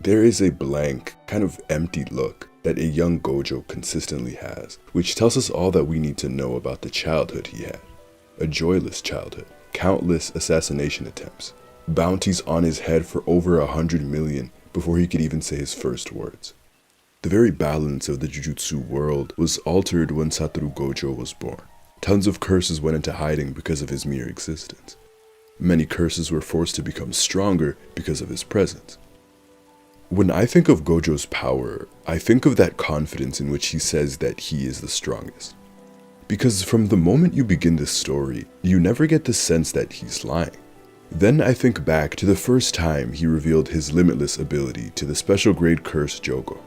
There is a blank, kind of empty look that a young Gojo consistently has, which tells us all that we need to know about the childhood he had. A joyless childhood, countless assassination attempts, bounties on his head for over 100 million before he could even say his first words. The very balance of the Jujutsu world was altered when Satoru Gojo was born. Tons of curses went into hiding because of his mere existence. Many curses were forced to become stronger because of his presence. When I think of Gojo's power, I think of that confidence in which he says that he is the strongest. Because from the moment you begin this story, you never get the sense that he's lying. Then I think back to the first time he revealed his limitless ability to the special grade curse Jogo.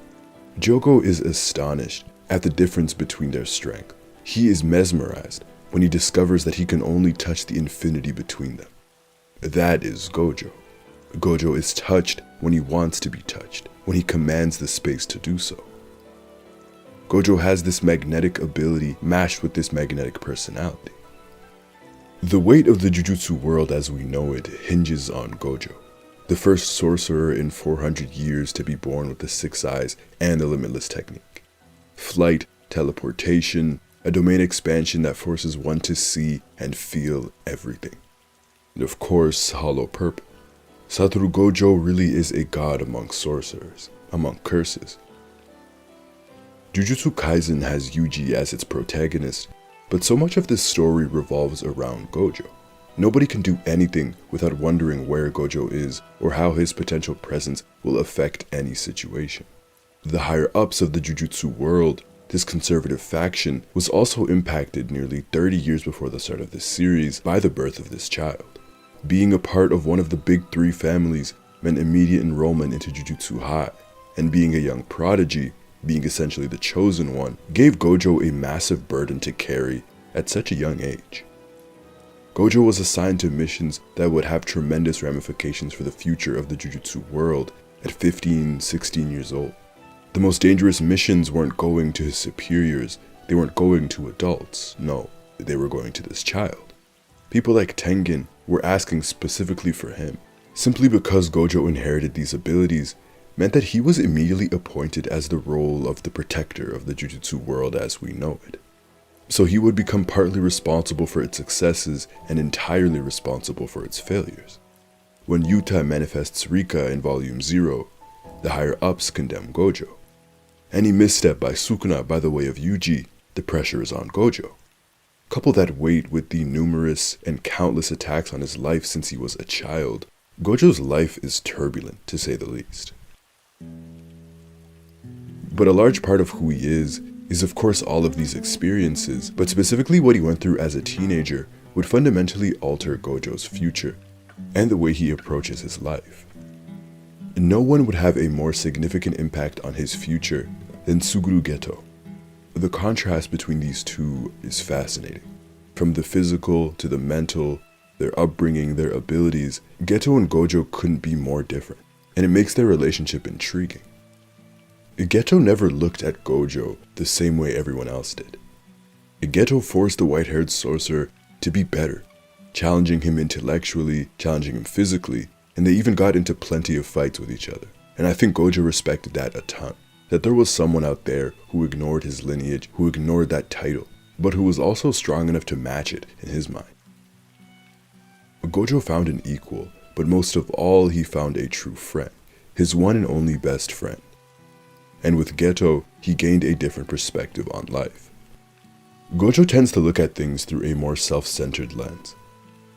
Jogo is astonished at the difference between their strength. He is mesmerized when he discovers that he can only touch the infinity between them. That is Gojo. Gojo is touched when he wants to be touched, when he commands the space to do so. Gojo has this magnetic ability mashed with this magnetic personality. The weight of the Jujutsu world as we know it hinges on Gojo, the first sorcerer in 400 years to be born with the 6 eyes and a limitless technique. Flight, teleportation, a domain expansion that forces one to see and feel everything. And of course, hollow purple. Satoru Gojo really is a god among sorcerers, among curses. Jujutsu Kaisen has Yuji as its protagonist, but so much of this story revolves around Gojo. Nobody can do anything without wondering where Gojo is or how his potential presence will affect any situation. The higher-ups of the Jujutsu world, this conservative faction, was also impacted nearly 30 years before the start of this series by the birth of this child. Being a part of one of the big 3 families meant immediate enrollment into Jujutsu High, and being a young prodigy, being essentially the chosen one, gave Gojo a massive burden to carry at such a young age. Gojo was assigned to missions that would have tremendous ramifications for the future of the Jujutsu world at 15, 16 years old. The most dangerous missions weren't going to his superiors, they weren't going to adults, no, they were going to this child. People like Tengen were asking specifically for him. Simply because Gojo inherited these abilities meant that he was immediately appointed as the role of the protector of the Jujutsu world as we know it. So he would become partly responsible for its successes and entirely responsible for its failures. When Yuta manifests Rika in Volume 0, the higher-ups condemn Gojo. Any misstep by Sukuna by the way of Yuji, the pressure is on Gojo. Couple that weight with the numerous and countless attacks on his life since he was a child, Gojo's life is turbulent, to say the least. But a large part of who he is of course all of these experiences, but specifically what he went through as a teenager would fundamentally alter Gojo's future, and the way he approaches his life. No one would have a more significant impact on his future than Suguru Geto. The contrast between these two is fascinating. From the physical to the mental, their upbringing, their abilities, Geto and Gojo couldn't be more different, and it makes their relationship intriguing. Geto never looked at Gojo the same way everyone else did. Geto forced the white-haired sorcerer to be better, challenging him intellectually, challenging him physically, and they even got into plenty of fights with each other. And I think Gojo respected that a ton. That there was someone out there who ignored his lineage, who ignored that title, but who was also strong enough to match it in his mind. Gojo found an equal, but most of all he found a true friend, his one and only best friend. And with Geto, he gained a different perspective on life. Gojo tends to look at things through a more self-centered lens.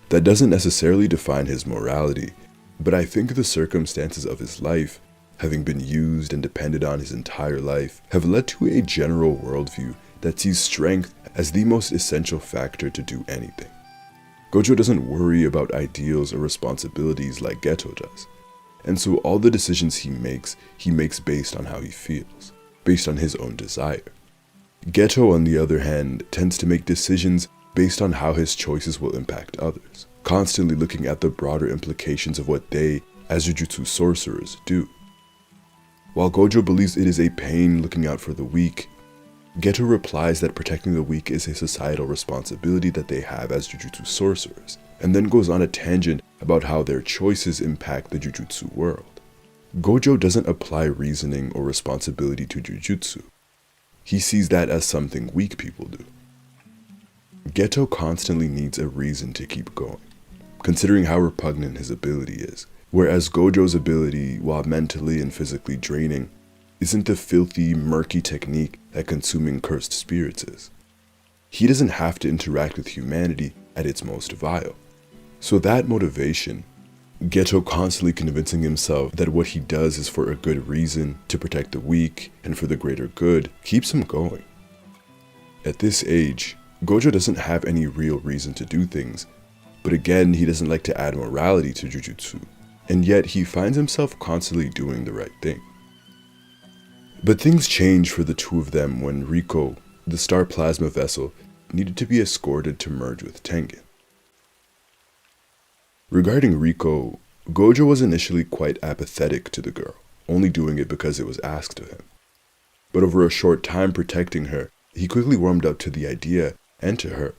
That doesn't necessarily define his morality, but I think the circumstances of his life, having been used and depended on his entire life, have led to a general worldview that sees strength as the most essential factor to do anything. Gojo doesn't worry about ideals or responsibilities like Geto does, and so all the decisions he makes based on how he feels, based on his own desire. Geto, on the other hand, tends to make decisions based on how his choices will impact others, constantly looking at the broader implications of what they, as Jujutsu sorcerers, do. While Gojo believes it is a pain looking out for the weak, Geto replies that protecting the weak is a societal responsibility that they have as Jujutsu sorcerers, and then goes on a tangent about how their choices impact the Jujutsu world. Gojo doesn't apply reasoning or responsibility to Jujutsu. He sees that as something weak people do. Geto constantly needs a reason to keep going, considering how repugnant his ability is, whereas Gojo's ability, while mentally and physically draining, isn't the filthy, murky technique that consuming cursed spirits is. He doesn't have to interact with humanity at its most vile. So that motivation, Geto constantly convincing himself that what he does is for a good reason, to protect the weak, and for the greater good, keeps him going. At this age, Gojo doesn't have any real reason to do things, but again, he doesn't like to add morality to Jujutsu, and yet he finds himself constantly doing the right thing. But things change for the two of them when Riko, the star plasma vessel, needed to be escorted to merge with Tengen. Regarding Riko, Gojo was initially quite apathetic to the girl, only doing it because it was asked of him. But over a short time protecting her, he quickly warmed up to the idea and to her.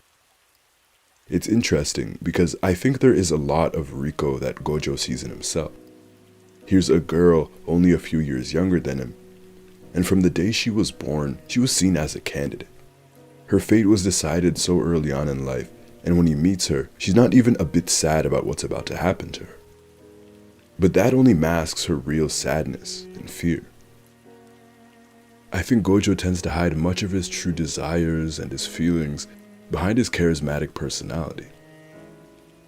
It's interesting because I think there is a lot of Riko that Gojo sees in himself. Here's a girl only a few years younger than him, and from the day she was born, she was seen as a candidate. Her fate was decided so early on in life, and when he meets her, she's not even a bit sad about what's about to happen to her. But that only masks her real sadness and fear. I think Gojo tends to hide much of his true desires and his feelings behind his charismatic personality.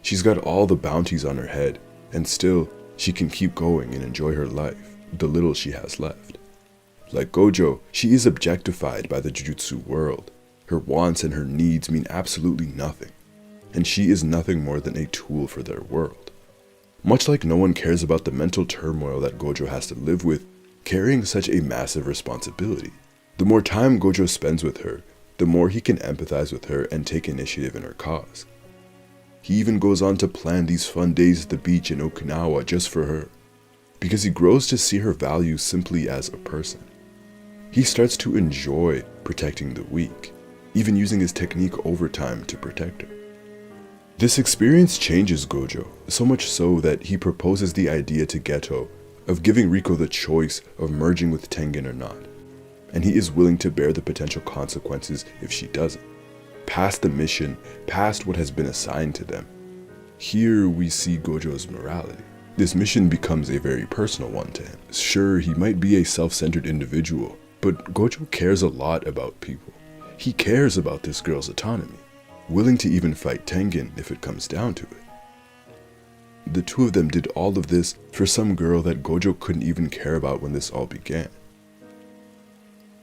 She's got all the bounties on her head, and still, she can keep going and enjoy her life, the little she has left. Like Gojo, she is objectified by the Jujutsu world. Her wants and her needs mean absolutely nothing, and she is nothing more than a tool for their world. Much like no one cares about the mental turmoil that Gojo has to live with, carrying such a massive responsibility. The more time Gojo spends with her, the more he can empathize with her and take initiative in her cause. He even goes on to plan these fun days at the beach in Okinawa just for her, because he grows to see her value simply as a person. He starts to enjoy protecting the weak, even using his technique over time to protect her. This experience changes Gojo, so much so that he proposes the idea to Geto of giving Riko the choice of merging with Tengen or not, and he is willing to bear the potential consequences if she doesn't. Past the mission, past what has been assigned to them. Here we see Gojo's morality. This mission becomes a very personal one to him. Sure, he might be a self-centered individual, but Gojo cares a lot about people. He cares about this girl's autonomy, willing to even fight Tengen if it comes down to it. The two of them did all of this for some girl that Gojo couldn't even care about when this all began.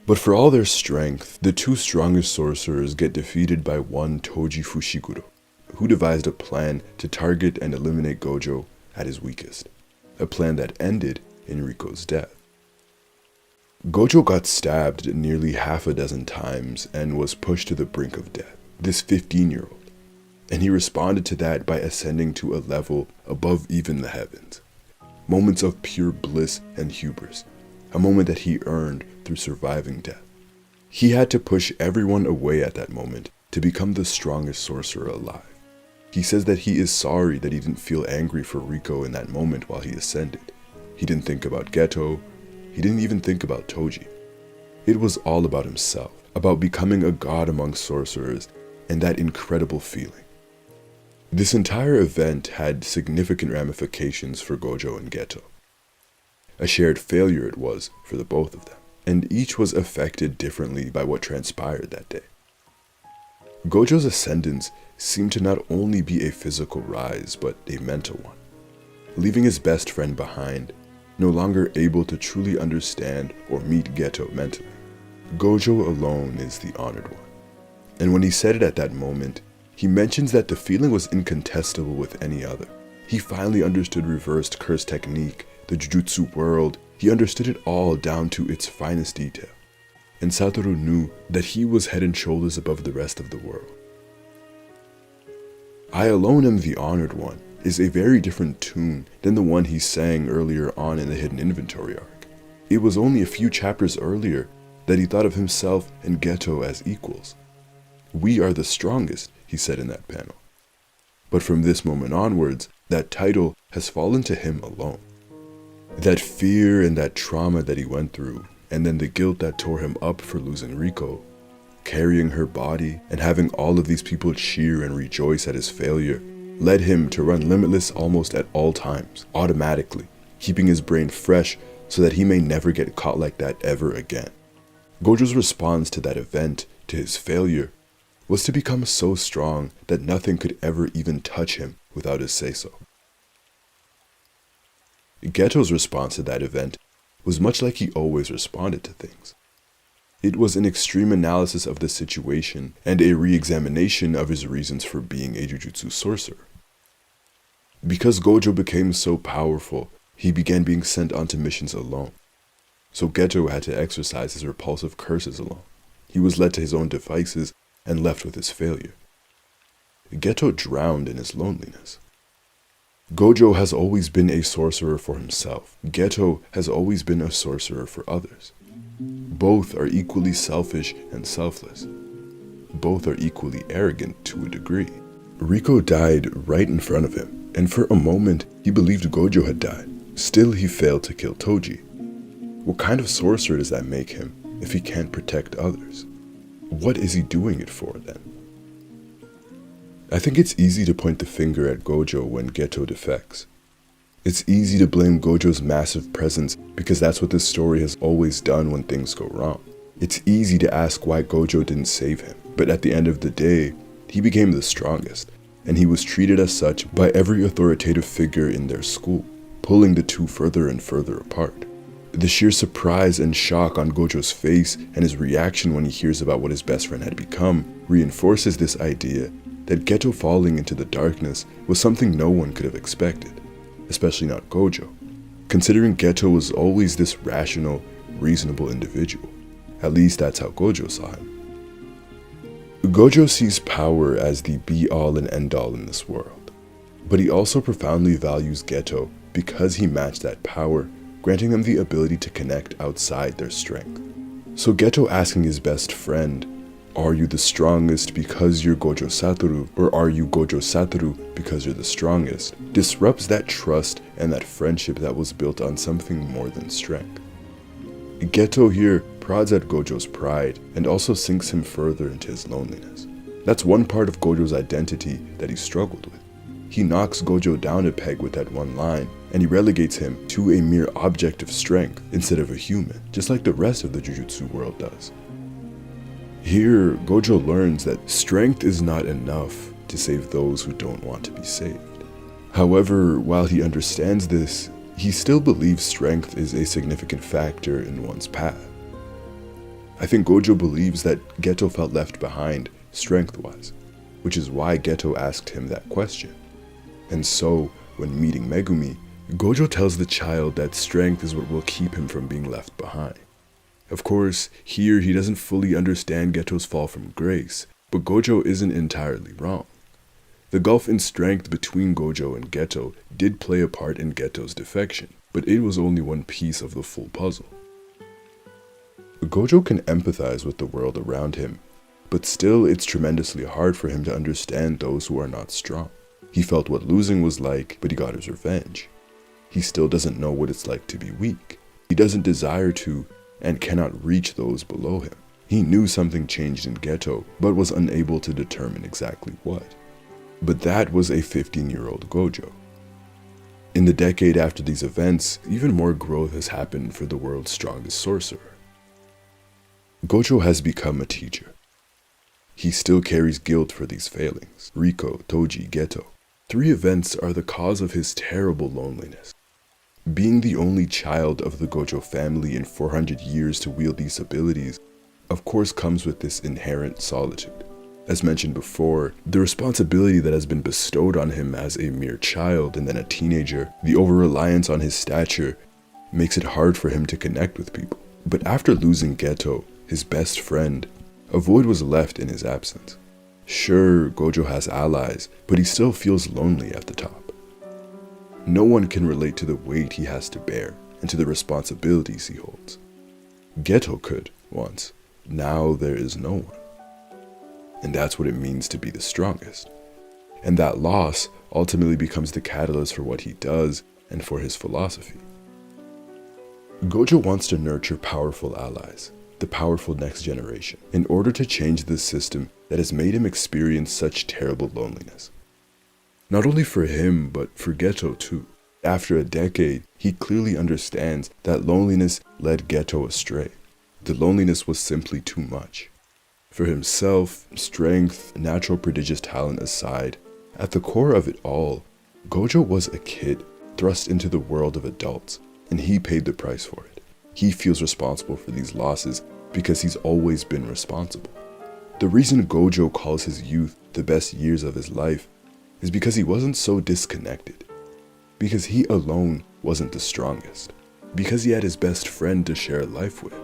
But for all their strength, the two strongest sorcerers get defeated by one Toji Fushiguro, who devised a plan to target and eliminate Gojo at his weakest, a plan that ended in Riko's death. Gojo got stabbed nearly half a dozen times and was pushed to the brink of death, this 15-year-old, and he responded to that by ascending to a level above even the heavens. Moments of pure bliss and hubris, a moment that he earned through surviving death. He had to push everyone away at that moment to become the strongest sorcerer alive. He says that he is sorry that he didn't feel angry for Riko in that moment while he ascended. He didn't think about Geto. He didn't even think about Toji. It was all about himself, about becoming a god among sorcerers, and that incredible feeling. This entire event had significant ramifications for Gojo and Geto. A shared failure it was for the both of them, and each was affected differently by what transpired that day. Gojo's ascendance seemed to not only be a physical rise, but a mental one. Leaving his best friend behind, no longer able to truly understand or meet Geto mentally. Gojo alone is the honored one. And when he said it at that moment, he mentions that the feeling was incontestable with any other. He finally understood reversed curse technique, the Jujutsu world. He understood it all down to its finest detail. And Satoru knew that he was head and shoulders above the rest of the world. I alone am the honored one is a very different tune than the one he sang earlier on in the Hidden Inventory arc. It was only a few chapters earlier that he thought of himself and Geto as equals. We are the strongest, he said in that panel. But from this moment onwards, that title has fallen to him alone. That fear and that trauma that he went through, and then the guilt that tore him up for losing Riko, carrying her body and having all of these people cheer and rejoice at his failure, led him to run limitless almost at all times, automatically, keeping his brain fresh so that he may never get caught like that ever again. Gojo's response to that event, to his failure, was to become so strong that nothing could ever even touch him without his say-so. Geto's response to that event was much like he always responded to things. It was an extreme analysis of the situation and a re-examination of his reasons for being a Jujutsu sorcerer. Because Gojo became so powerful, he began being sent onto missions alone. So Geto had to exercise his repulsive curses alone. He was led to his own devices and left with his failure. Geto drowned in his loneliness. Gojo has always been a sorcerer for himself. Geto has always been a sorcerer for others. Both are equally selfish and selfless. Both are equally arrogant to a degree. Riko died right in front of him, and for a moment he believed Gojo had died. Still, he failed to kill Toji. What kind of sorcerer does that make him if he can't protect others? What is he doing it for then? I think it's easy to point the finger at Gojo when Geto defects. It's easy to blame Gojo's massive presence because that's what this story has always done when things go wrong. It's easy to ask why Gojo didn't save him, but at the end of the day, he became the strongest, and he was treated as such by every authoritative figure in their school, pulling the two further and further apart. The sheer surprise and shock on Gojo's face and his reaction when he hears about what his best friend had become reinforces this idea that Geto falling into the darkness was something no one could have expected, especially not Gojo, considering Geto was always this rational, reasonable individual. At least that's how Gojo saw him. Gojo sees power as the be-all and end-all in this world, but he also profoundly values Geto because he matched that power, granting them the ability to connect outside their strength. So Geto asking his best friend, "Are you the strongest because you're Gojo Satoru, or are you Gojo Satoru because you're the strongest?" disrupts that trust and that friendship that was built on something more than strength. Geto here prods at Gojo's pride and also sinks him further into his loneliness. That's one part of Gojo's identity that he struggled with. He knocks Gojo down a peg with that one line, and he relegates him to a mere object of strength instead of a human, just like the rest of the Jujutsu world does. Here, Gojo learns that strength is not enough to save those who don't want to be saved. However, while he understands this, he still believes strength is a significant factor in one's path. I think Gojo believes that Geto felt left behind strength-wise, which is why Geto asked him that question. And so, when meeting Megumi, Gojo tells the child that strength is what will keep him from being left behind. Of course, here he doesn't fully understand Geto's fall from grace, but Gojo isn't entirely wrong. The gulf in strength between Gojo and Geto did play a part in Geto's defection, but it was only one piece of the full puzzle. Gojo can empathize with the world around him, but still it's tremendously hard for him to understand those who are not strong. He felt what losing was like, but he got his revenge. He still doesn't know what it's like to be weak. He doesn't desire to, and cannot reach those below him. He knew something changed in Geto, but was unable to determine exactly what. But that was a 15-year-old Gojo. In the decade after these events, even more growth has happened for the world's strongest sorcerer. Gojo has become a teacher. He still carries guilt for these failings. Riko, Toji, Geto. 3 events are the cause of his terrible loneliness. Being the only child of the Gojo family in 400 years to wield these abilities, of course comes with this inherent solitude. As mentioned before, the responsibility that has been bestowed on him as a mere child and then a teenager, the over-reliance on his stature, makes it hard for him to connect with people. But after losing Geto, his best friend, a void was left in his absence. Sure, Gojo has allies, but he still feels lonely at the top. No one can relate to the weight he has to bear and to the responsibilities he holds. Geto could, once. Now there is no one. And that's what it means to be the strongest. And that loss ultimately becomes the catalyst for what he does and for his philosophy. Gojo wants to nurture powerful allies, the powerful next generation, in order to change the system that has made him experience such terrible loneliness. Not only for him, but for Geto too. After a decade, he clearly understands that loneliness led Geto astray. The loneliness was simply too much. For himself, strength, natural prodigious talent aside, at the core of it all, Gojo was a kid thrust into the world of adults, and he paid the price for it. He feels responsible for these losses because he's always been responsible. The reason Gojo calls his youth the best years of his life is because he wasn't so disconnected, because he alone wasn't the strongest, because he had his best friend to share life with.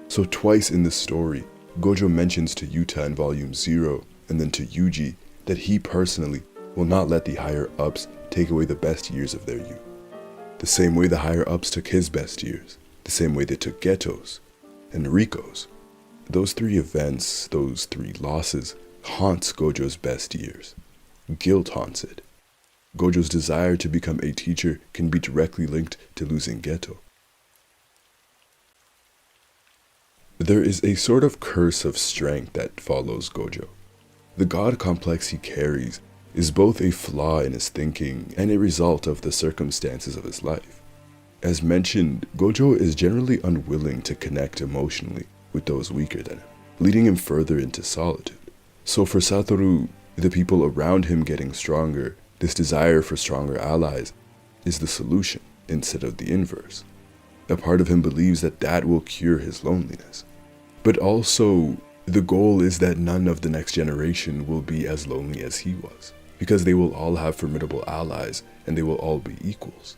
So twice in the story, Gojo mentions to Yuta in Volume 0 and then to Yuji that he personally will not let the higher-ups take away the best years of their youth. The same way the higher-ups took his best years, the same way they took Geto's and Riko's. Those three events, those three losses, haunts Gojo's best years. Guilt haunts it. Gojo's desire to become a teacher can be directly linked to losing Geto. There is a sort of curse of strength that follows Gojo. The god complex he carries is both a flaw in his thinking and a result of the circumstances of his life. As mentioned, Gojo is generally unwilling to connect emotionally with those weaker than him, leading him further into solitude. So for Satoru, the people around him getting stronger, this desire for stronger allies, is the solution instead of the inverse. A part of him believes that that will cure his loneliness. But also, the goal is that none of the next generation will be as lonely as he was, because they will all have formidable allies and they will all be equals.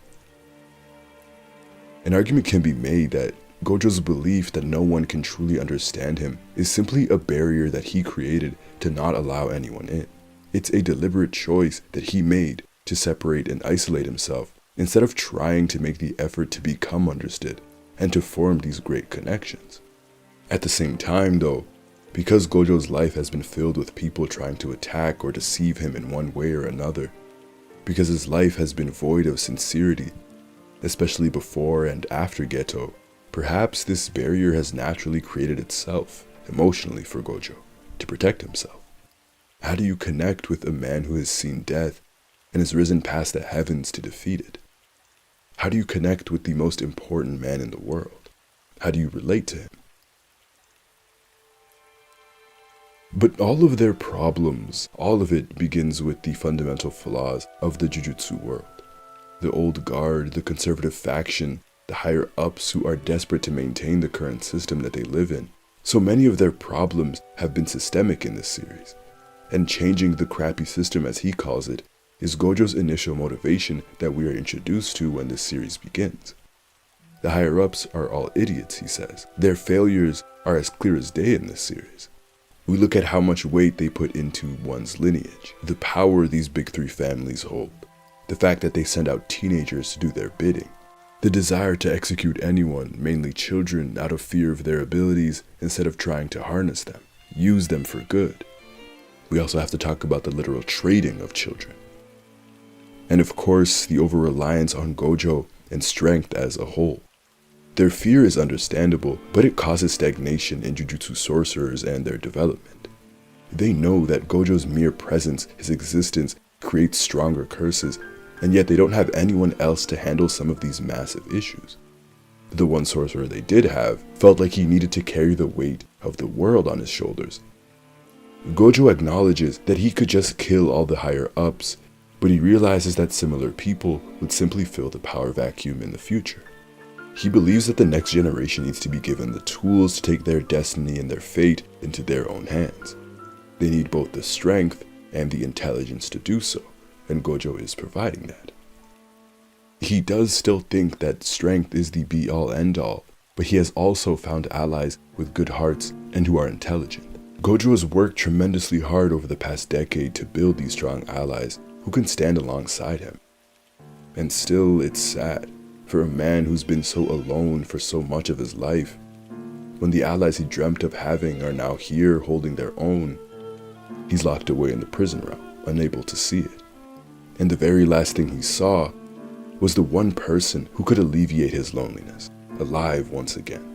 An argument can be made that Gojo's belief that no one can truly understand him is simply a barrier that he created to not allow anyone in. It's a deliberate choice that he made to separate and isolate himself instead of trying to make the effort to become understood and to form these great connections. At the same time though, because Gojo's life has been filled with people trying to attack or deceive him in one way or another, because his life has been void of sincerity, especially before and after Geto, perhaps this barrier has naturally created itself, emotionally for Gojo, to protect himself. How do you connect with a man who has seen death and has risen past the heavens to defeat it? How do you connect with the most important man in the world? How do you relate to him? But all of their problems, all of it begins with the fundamental flaws of the Jujutsu world. The old guard, the conservative faction, the higher-ups who are desperate to maintain the current system that they live in. So many of their problems have been systemic in this series, and changing the crappy system, as he calls it, is Gojo's initial motivation that we are introduced to when this series begins. The higher-ups are all idiots, he says. Their failures are as clear as day in this series. We look at how much weight they put into one's lineage, the power these big three families hold, the fact that they send out teenagers to do their bidding, the desire to execute anyone, mainly children, out of fear of their abilities instead of trying to harness them, use them for good. We also have to talk about the literal trading of children. And of course, the over-reliance on Gojo and strength as a whole. Their fear is understandable, but it causes stagnation in Jujutsu sorcerers and their development. They know that Gojo's mere presence, his existence, creates stronger curses, and yet they don't have anyone else to handle some of these massive issues. The one sorcerer they did have felt like he needed to carry the weight of the world on his shoulders. Gojo acknowledges that he could just kill all the higher-ups, but he realizes that similar people would simply fill the power vacuum in the future. He believes that the next generation needs to be given the tools to take their destiny and their fate into their own hands. They need both the strength and the intelligence to do so, and Gojo is providing that. He does still think that strength is the be-all end-all, but he has also found allies with good hearts and who are intelligent. Gojo has worked tremendously hard over the past decade to build these strong allies who can stand alongside him. And still, it's sad for a man who's been so alone for so much of his life. When the allies he dreamt of having are now here holding their own, he's locked away in the prison realm, unable to see it. And the very last thing he saw was the one person who could alleviate his loneliness, alive once again.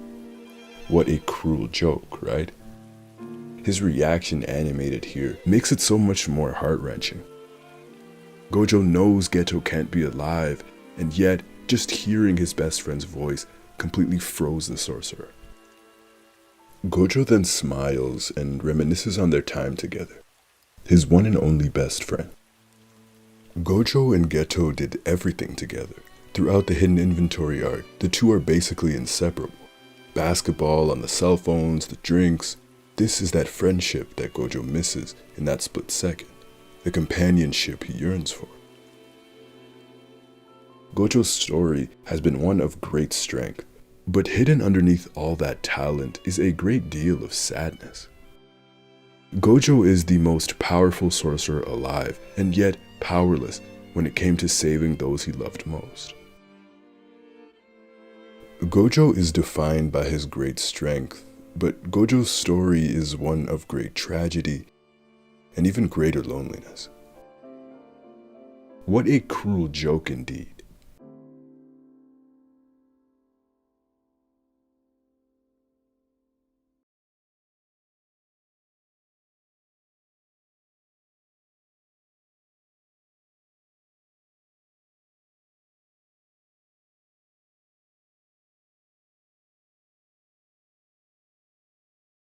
What a cruel joke, right? His reaction animated here makes it so much more heart-wrenching. Gojo knows Geto can't be alive, and yet just hearing his best friend's voice completely froze the sorcerer. Gojo then smiles and reminisces on their time together, his one and only best friend. Gojo and Geto did everything together. Throughout the hidden inventory arc, the two are basically inseparable. Basketball, on the cell phones, the drinks. This is that friendship that Gojo misses in that split second, the companionship he yearns for. Gojo's story has been one of great strength, but hidden underneath all that talent is a great deal of sadness. Gojo is the most powerful sorcerer alive, and yet powerless when it came to saving those he loved most. Gojo is defined by his great strength, but Gojo's story is one of great tragedy and even greater loneliness. What a cruel joke indeed.